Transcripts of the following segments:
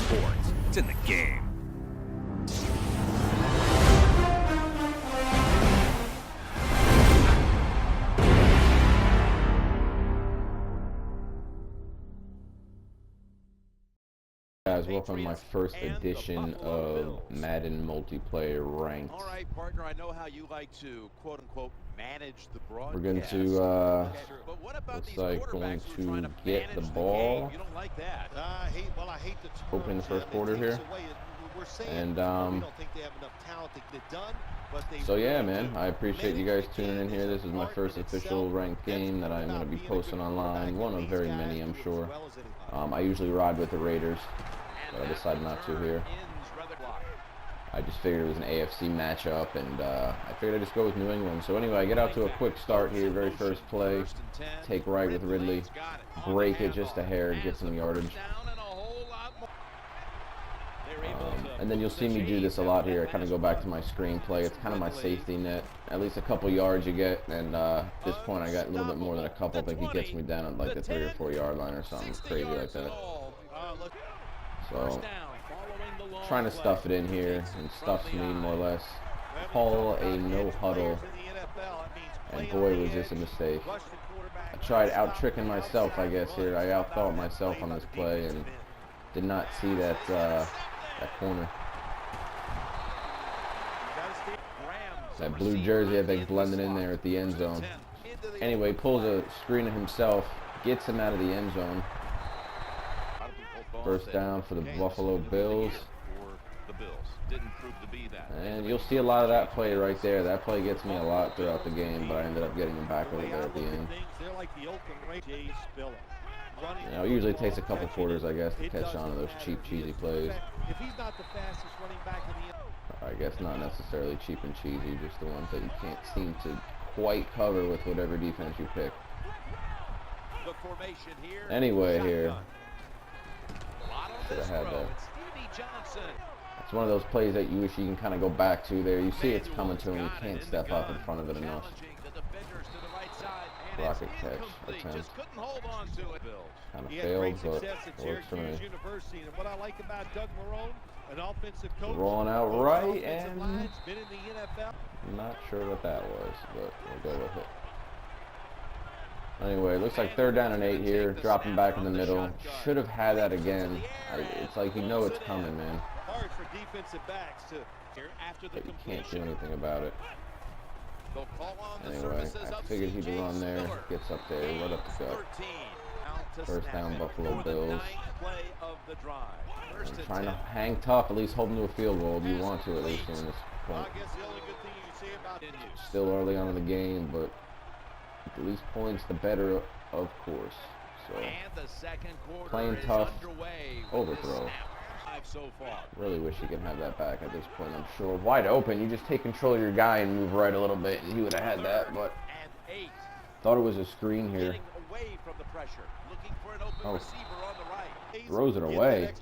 sports. It's in the game. Guys, welcome to my first edition of Madden multiplayer ranked. All right, partner, I know how you like to quote unquote manage the broadcast. We're going to looks like going to get the ball. You don't like that. I hate the opening the first quarter here. And so yeah, man, I appreciate you guys tuning in here. This is my first official ranked game that I'm going to be posting online. One of very many, I'm sure. I usually ride with the Raiders, but I decided not to here. I just figured it was an AFC matchup, and I figured I'd just go with New England. So anyway, I get out to a quick start here. Very first play, take right with Ridley, break it just a hair, get some yardage. And then you'll see me do this a lot here. I kind of go back to my screen play. It's kind of my safety net. At least a couple yards you get, and at this point I got a little bit more than a couple. I think he gets me down at like the 3 or 4 yard line or something crazy like that. So trying to stuff it in here, and stuffs me more or less. Call a no huddle, and boy was this a mistake. I tried out tricking myself, I guess here. I outthought myself on this play and did not see that corner. That blue jersey, I think, blended in there at the end zone. Anyway, pulls a screen of himself, gets him out of the end zone. First down for the Buffalo Bills. And you'll see a lot of that play right there. That play gets me a lot throughout the game, but I ended up getting him back over there at the end. You know, it usually takes a couple quarters, I guess, to catch on to those cheap, cheesy plays. I guess not necessarily cheap and cheesy, just the ones that you can't seem to quite cover with whatever defense you pick. Anyway, here. Should have had that. It's one of those plays that you wish you can kind of go back to there. You see it's coming to him, you can't step up in front of it enough. Rocket catch attempt. Kind of failed, but works for me. Rolling out right, and I'm not sure what that was, but we'll go with it. Anyway, looks like 3rd down and 8 here, dropping back in the middle. Should have had that again. It's like you know it's coming, man. But you can't do anything about it. Anyway, I figured he'd run there, gets up there, right up the gut. First down, Buffalo Bills. And trying to hang tough, at least holding to a field goal. You want to, at least, in this point. Still early on in the game, but the least points, the better, of course. So, playing tough, overthrow. Really wish he could have that back at this point, I'm sure. Wide open, you just take control of your guy and move right a little bit, and he would have had that, but thought it was a screen here. Oh, throws it away.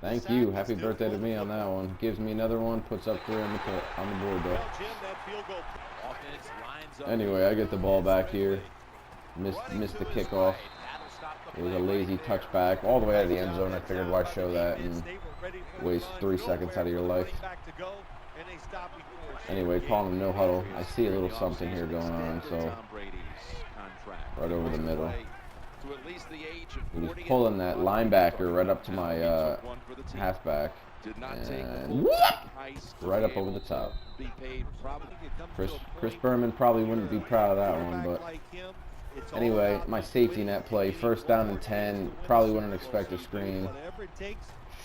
Thank you. Happy birthday to me on that one. Gives me another one, puts up 3 on the board, though. Anyway, I get the ball back here. Missed the kickoff. It was a lazy touchback all the way out of the end zone. I figured why show that and waste 3 seconds out of your life. Anyway, calling him no huddle. I see a little something here going on, so right over the middle. He was pulling that linebacker right up to my halfback, and right up over the top. Chris Berman probably wouldn't be proud of that one, but anyway, my safety net play, 1st down and 10, probably wouldn't expect a screen.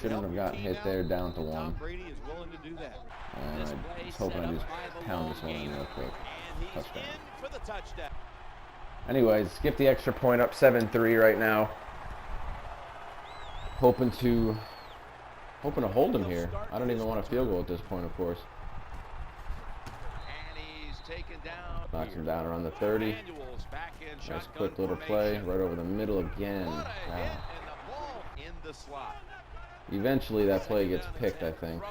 Shouldn't have gotten hit there, down to 1. And I was hoping I just pound this one in real quick. Touchdown. Anyways, skip the extra point, up 7-3 right now. Hoping to hold him here. I don't even want a field goal at this point, of course. Knocks him down around the 30. Nice quick little play, right over the middle again. Wow. Eventually that play gets picked, I think.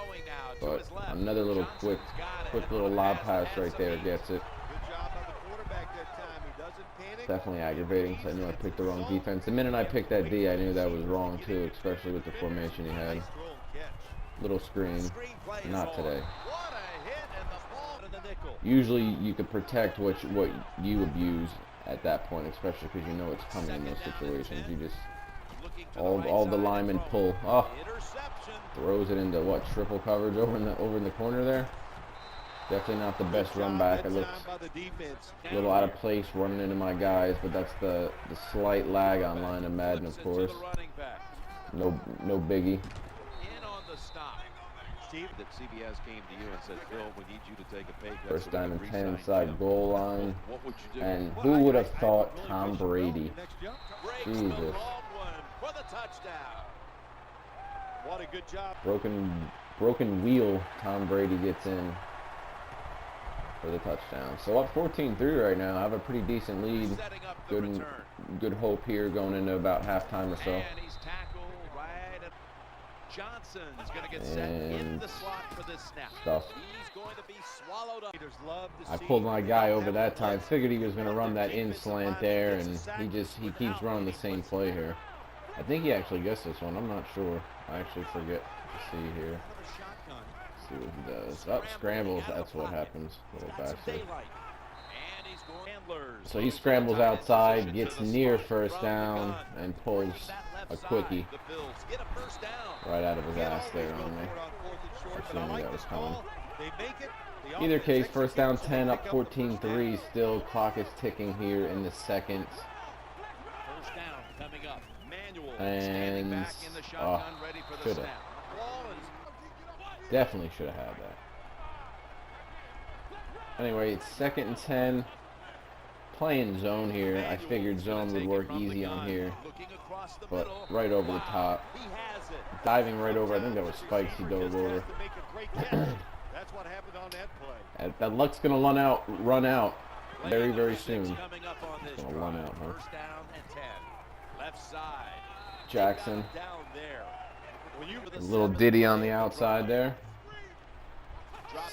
But another little quick little lob pass right there gets it. definitely aggravating because I knew I picked the wrong defense. The minute I picked that D, I knew that was wrong too, especially with the formation he had. Little screen. Not today. Usually you could protect what you abuse at that point, especially because you know it's coming in those situations. You just all the linemen pull. Oh, throws it into what, triple coverage over in the corner there. Definitely not the best run back. It looks a little out of place running into my guys, but that's the slight lag on line of Madden, of course. No biggie. That CBS came to you and said, Phil, we need you to take a pay cut. First down and 10 inside goal line. And who would have thought Tom Brady? Jesus. What a good job. Broken wheel. Tom Brady gets in for the touchdown. So up 14-3 right now. I have a pretty decent lead. Good hope here going into about halftime or so. Johnson is going to get set in the slot for this snap. He's going to be swallowed up. I pulled my guy over that time. Figured he was going to run that in slant there, and he keeps running the same play here. I think he actually gets this one. I'm not sure. I actually forget to see here. Let's see what he does. Up scrambles. That's what happens. A little faster. So he scrambles outside, gets near first down, and pulls a quickie right out of his ass there on me. I knew that was coming. Either case, first down 10, up 14-3. Still, clock is ticking here in the second. And should have. Definitely should have had that. Anyway, it's 2nd and 10. Playing zone here. I figured zone would work easy on here, but right over the top, diving right over. I think that was Spikes he dove over. That luck's gonna run out very soon. It's gonna run out, huh? Jackson, a little ditty on the outside there.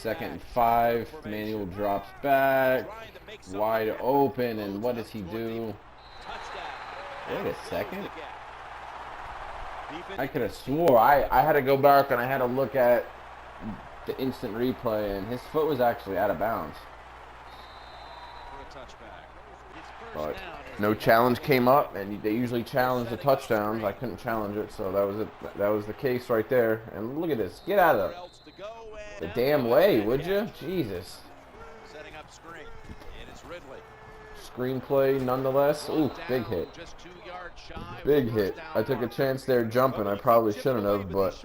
2nd and 5. Manuel drops back. Wide open, and what does he do? Wait a second. I could have swore I had to go back and I had to look at the instant replay, and his foot was actually out of bounds. But no challenge came up, and they usually challenge the touchdowns. I couldn't challenge it, so that was the case right there. And look at this. Get out of the damn way, would you? Jesus. Screenplay nonetheless. Ooh, big hit. Big hit. I took a chance there jumping. I probably shouldn't have, but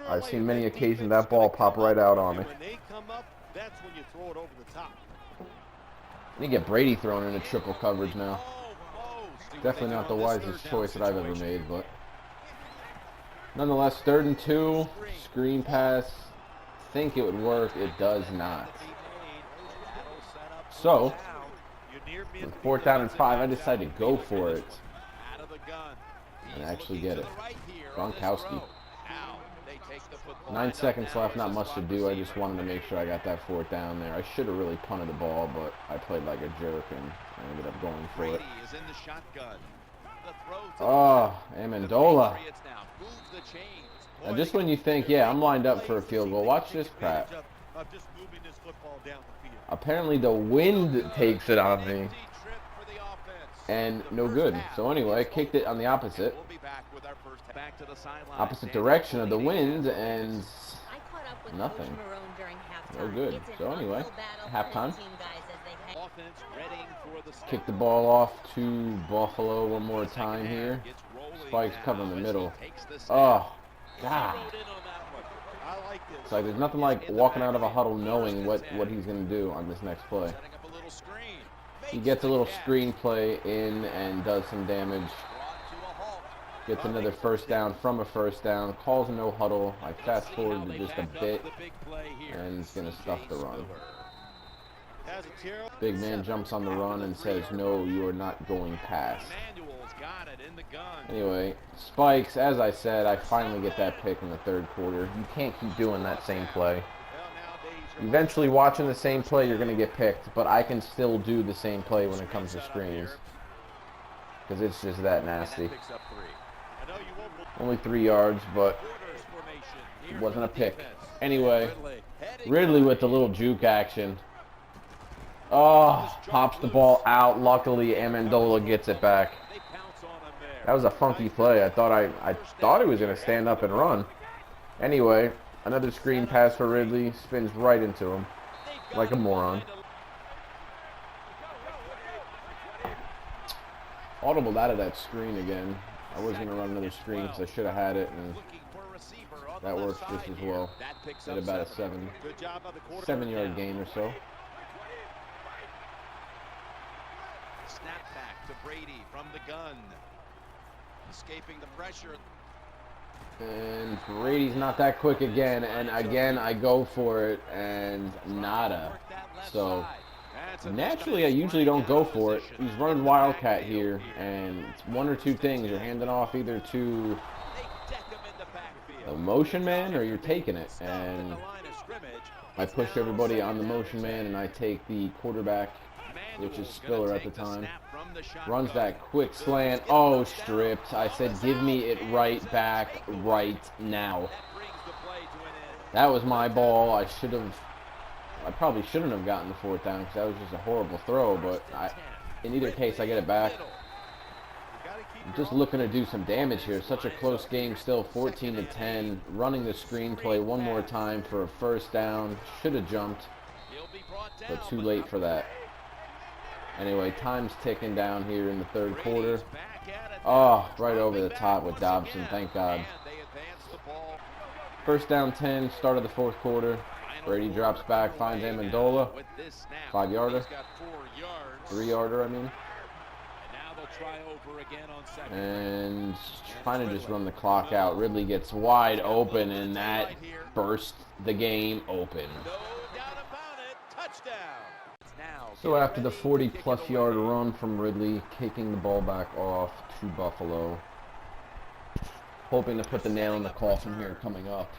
I've seen many occasions that ball pop right out on me. You get Brady thrown into triple coverage now. Definitely not the wisest choice that I've ever made, but nonetheless, 3rd and 2. Screen pass. Think it would work. It does not. So, with 4th down and 5, I decided to go for it and actually get it. Gronkowski. 9 seconds left, not much to do. I just wanted to make sure I got that 4th down there. I should have really punted the ball, but I played like a jerk and I ended up going for it. Oh, Amendola. Now just when you think, yeah, I'm lined up for a field goal, watch this crap. Apparently the wind takes it on me, and no good. So anyway, I kicked it on the opposite direction of the wind, and nothing. No good. So anyway, halftime. Kick the ball off to Buffalo one more time here. Spikes covering the middle. Oh, God. It's like there's nothing like walking out of a huddle knowing what he's going to do on this next play. He gets a little screen play in and does some damage. Gets another first down from a first down. Calls a no huddle. I fast forward just a bit, and he's going to stuff the run. Big man jumps on the run and says, no, you are not going past. Anyway, Spikes, as I said, I finally get that pick in the 3rd quarter. You can't keep doing that same play. Eventually, watching the same play, you're going to get picked, but I can still do the same play when it comes to screens. Because it's just that nasty. Only 3 yards, but it wasn't a pick. Anyway, Ridley with the little juke action. Oh, pops the ball out. Luckily, Amendola gets it back. That was a funky play. I thought he was going to stand up and run. Anyway, another screen pass for Ridley. Spins right into him like a moron. Audibled out of that screen again. I was going to run another screen because I should have had it, and that works just as well. Did about a 7-yard gain or so. Snap back to Brady from the gun. Escaping the pressure. And Brady's not that quick again, and again I go for it, and nada. So naturally I usually don't go for it. He's running Wildcat here, and it's one or two things. You're handing off either to the motion man or you're taking it. And I push everybody on the motion man, and I take the quarterback, which is Spiller at the time. Runs that quick slant. Oh, stripped. I said, give me it right back right now. That was my ball. I probably shouldn't have gotten the 4th down because that was just a horrible throw, but in either case, I get it back. I'm just looking to do some damage here. Such a close game still, 14-10. Running the screenplay one more time for a 1st down. Should have jumped, but too late for that. Anyway, time's ticking down here in the 3rd quarter. Oh, right over the top with Dobson, thank God. 1st down 10, start of the 4th quarter. Brady drops back, finds Amendola. 5-yarder. 3-yarder, I mean. And trying to just run the clock out. Ridley gets wide open, and that burst the game open. So after the 40-plus yard run from Ridley, kicking the ball back off to Buffalo. Hoping to put the nail in the coffin here coming up.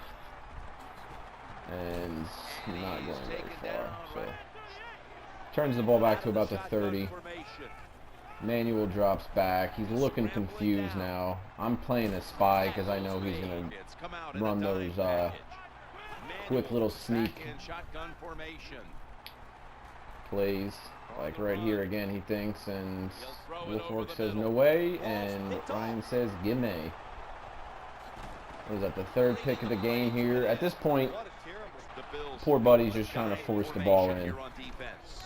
And not going very far. So turns the ball back to about the 30. Manuel drops back. He's looking confused now. I'm playing a spy because I know he's going to run those quick little sneak plays. Like right here again, he thinks, and Wolfwork says no way, and Ryan says gimme. What is that, the 3rd pick of the game here? At this point, poor buddy's just trying to force the ball in.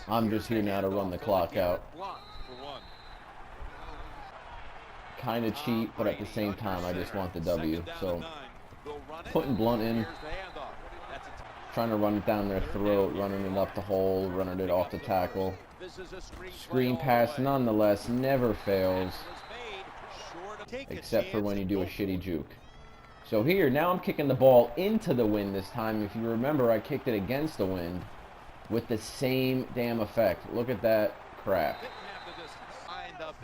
I'm just here now to run the clock out. Kind of cheap, but at the same time, I just want the W. So, putting Blunt in, trying to run it down their throat, running it up the hole, running it off the tackle. Screen pass, nonetheless, never fails, except for when you do a shitty juke. So here, now I'm kicking the ball into the wind this time. If you remember, I kicked it against the wind with the same damn effect. Look at that crap.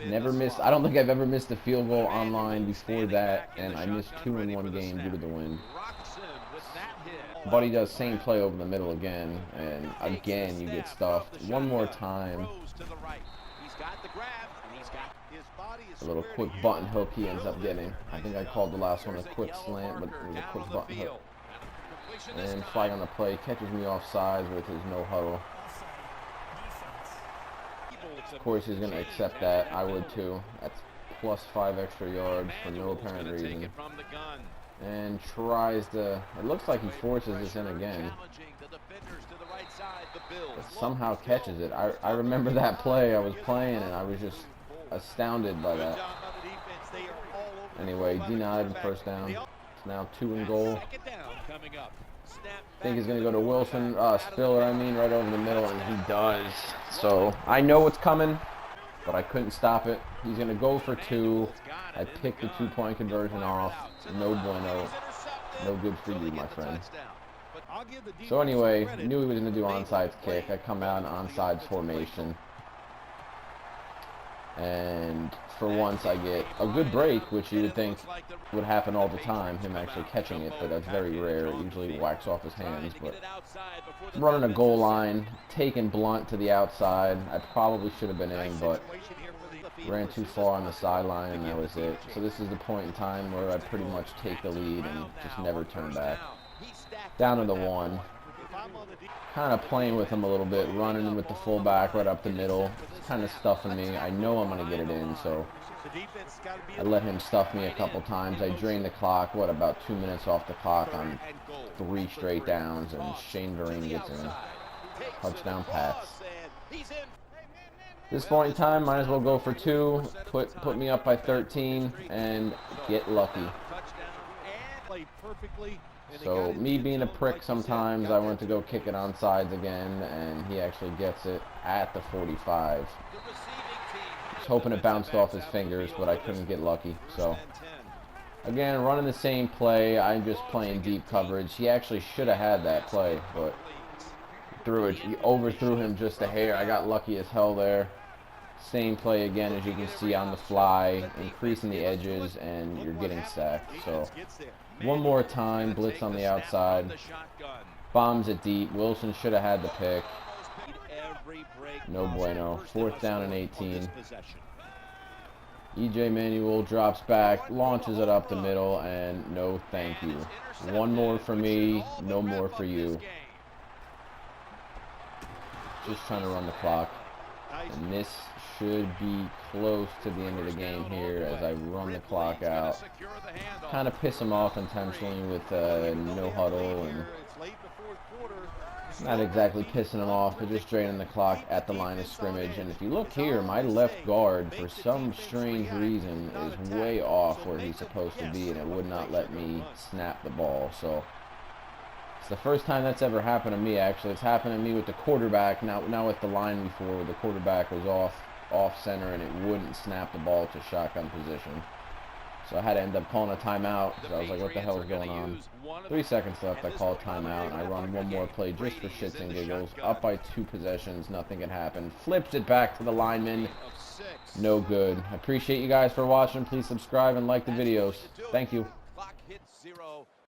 Never missed. I don't think I've ever missed a field goal online before that, and I missed 2 in one game due to the wind. Buddy does same play over the middle again, and again you get stuffed. One more time. A little quick button hook he ends up getting. I think I called the last one a quick slant, but it was a quick button hook. And flag on the play, catches me off sides with his no huddle. Of course he's going to accept that. I would too. That's plus 5 extra yards for no apparent reason. And tries to, it looks like he forces this in again. But somehow catches it. I remember that play I was playing, and I was just astounded by that. Anyway, denied 1st down. It's now 2 and goal. I think he's going to go to Wilson, Spiller, I mean, right over the middle, and he does. So I know what's coming, but I couldn't stop it. He's going to go for 2. I picked the 2-point conversion off. No bueno. No good for you, my friend. So anyway, knew he was going to do onside kick. I come out in onside formation. And for once I get a good break, which you would think would happen all the time, him actually catching it, but that's very rare. It usually whacks off his hands. But running a goal line, taking Blunt to the outside. I probably should have been in, but ran too far on the sideline, and that was it. So this is the point in time where I pretty much take the lead and just never turn back. Down to the 1. Kind of playing with him a little bit, running with the fullback right up the middle. It's kind of stuffing me. I know I'm going to get it in, so I let him stuff me a couple times. I drained the clock, about 2 minutes off the clock on 3 straight downs, and Shane Vereen gets in. Touchdown Pats. This point in time, might as well go for 2, put me up by 13, and get lucky. So, me being a prick sometimes, I went to go kick it on sides again, and he actually gets it at the 45. I was hoping it bounced off his fingers, but I couldn't get lucky. So, again, running the same play. I'm just playing deep coverage. He actually should have had that play, but he overthrew him just a hair. I got lucky as hell there. Same play again, as you can see on the fly, increasing the edges, and you're getting sacked. So, one more time, blitz on the outside, bombs it deep. Wilson should have had the pick. No bueno. 4th down and 18. EJ Manuel drops back, launches it up the middle, and no thank you. One more for me, no more for you. Just trying to run the clock. And this should be close to the end of the game here as I run the clock out. Kind of piss him off intentionally with no huddle, and not exactly pissing him off, but just draining the clock at the line of scrimmage. And if you look here, my left guard, for some strange reason, is way off where he's supposed to be, and it would not let me snap the ball. So it's the first time that's ever happened to me, actually. It's happened to me with the quarterback, not with the line before, where the quarterback was off center and it wouldn't snap the ball to shotgun position. So I had to end up calling a timeout, because I was like, what the hell is going on? 3 seconds left, I call a timeout, and I run one more play just for shits and giggles. Up by 2 possessions, nothing can happen. Flips it back to the lineman. No good. I appreciate you guys for watching. Please subscribe and like the videos. Thank you.